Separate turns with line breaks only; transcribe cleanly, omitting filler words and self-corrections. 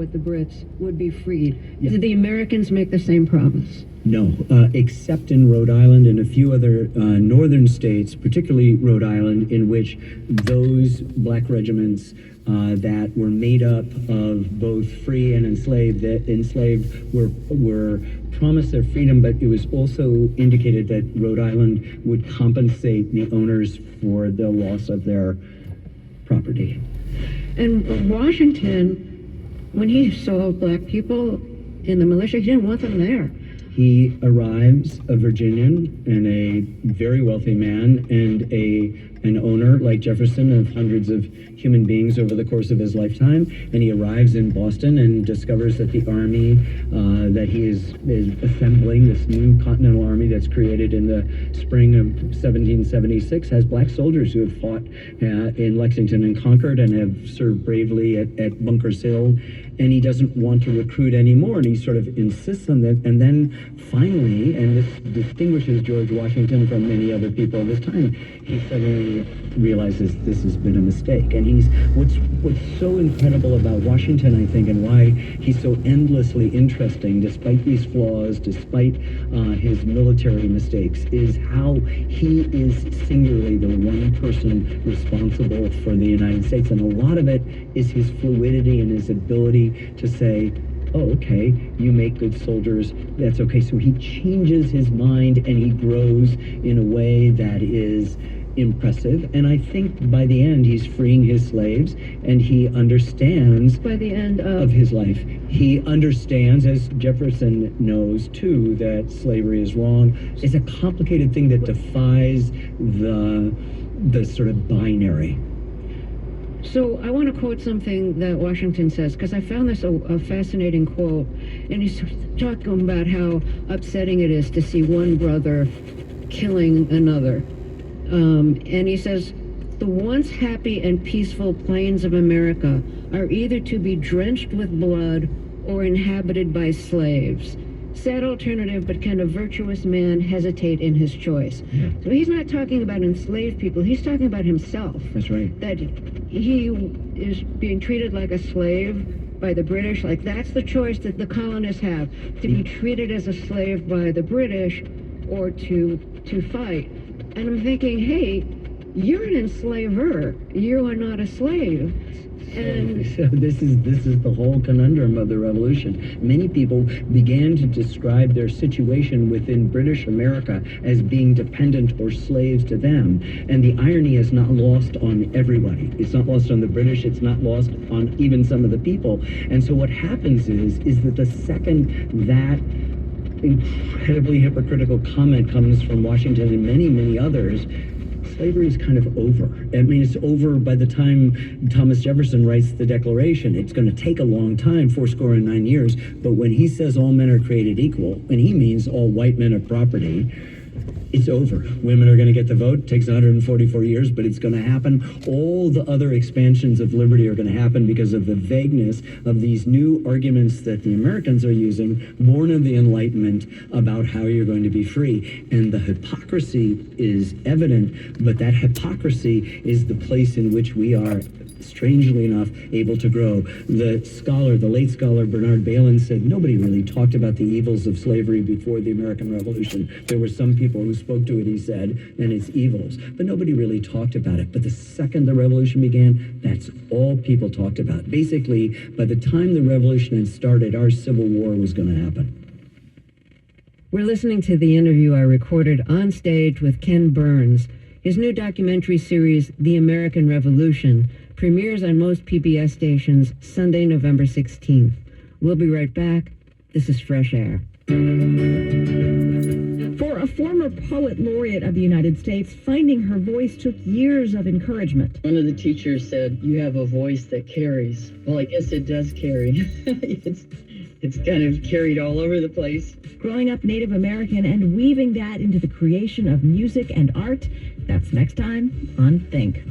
with the Brits would be freed.
Yeah.
Did the Americans make the same promise?
No, except in Rhode Island and a few other northern states, particularly Rhode Island, in which those black regiments that were made up of both free and enslaved, were promised their freedom, but it was also indicated that Rhode Island would compensate the owners for the loss of their property.
And Washington, when he saw black people in the militia, he didn't want them there.
He arrives a Virginian and a very wealthy man and an owner like Jefferson of hundreds of human beings over the course of his lifetime. And he arrives in Boston and discovers that the army that he is assembling, this new Continental Army that's created in the spring of 1776, has black soldiers who have fought in Lexington and Concord and have served bravely at Bunker's Hill. And he doesn't want to recruit anymore, and he sort of insists on that. And then finally, and this distinguishes George Washington from many other people of his time, he suddenly realizes this has been a mistake. And what's so incredible about Washington, I think, and why he's so endlessly interesting, despite these flaws, despite his military mistakes, is how he is singularly the one person responsible for the United States. And a lot of it is his fluidity and his ability to say, oh, okay, you make good soldiers, that's okay. So he changes his mind and he grows in a way that is impressive. And I think by the end, he's freeing his slaves, and he understands
by the end
of his life. He understands, as Jefferson knows too, that slavery is wrong. It's a complicated thing that defies the sort of binary.
So I want to quote something that Washington says, because I found this a fascinating quote, and he's talking about how upsetting it is to see one brother killing another. And he says, the once happy and peaceful plains of America are either to be drenched with blood or inhabited by slaves. Sad alternative, but can a virtuous man hesitate in his choice?
Yeah.
So he's not talking about enslaved people, he's talking about himself.
That's right.
That he is being treated like a slave by the British, like that's the choice that the colonists have, to be treated as a slave by the British or to fight. And I'm thinking, hey, you're an enslaver, you are not a slave. And
so this is the whole conundrum of the revolution. Many people began to describe their situation within British America as being dependent or slaves to them. And the irony is not lost on everybody. It's not lost on the British. It's not lost on even some of the people. And so what happens is that the second that incredibly hypocritical comment comes from Washington and many, many others, slavery is kind of over. I mean, it's over by the time Thomas Jefferson writes the Declaration. It's going to take a long time, 69 years, but when he says all men are created equal, and he means all white men are property, it's over. Women are going to get the vote. It takes 144 years, but it's going to happen. All the other expansions of liberty are going to happen because of the vagueness of these new arguments that the Americans are using, born of the Enlightenment, about how you're going to be free. And the hypocrisy is evident, but that hypocrisy is the place in which we are, strangely enough, able to grow. The late scholar Bernard Bailyn said nobody really talked about the evils of slavery before the American Revolution. There were some people who spoke to it, he said, and its evils, but nobody really talked about it. But the second the revolution began, that's all people talked about. Basically, by the time the revolution had started, our Civil War was going to happen.
We're listening to the interview I recorded on stage with Ken Burns. His new documentary series, The American Revolution, premieres on most PBS stations Sunday, November 16th. We'll be right back. This is Fresh Air.
For a former poet laureate of the United States, finding her voice took years of encouragement.
One of the teachers said, you have a voice that carries. Well, I guess it does carry. It's kind of carried all over the place.
Growing up Native American and weaving that into the creation of music and art, that's next time on Think.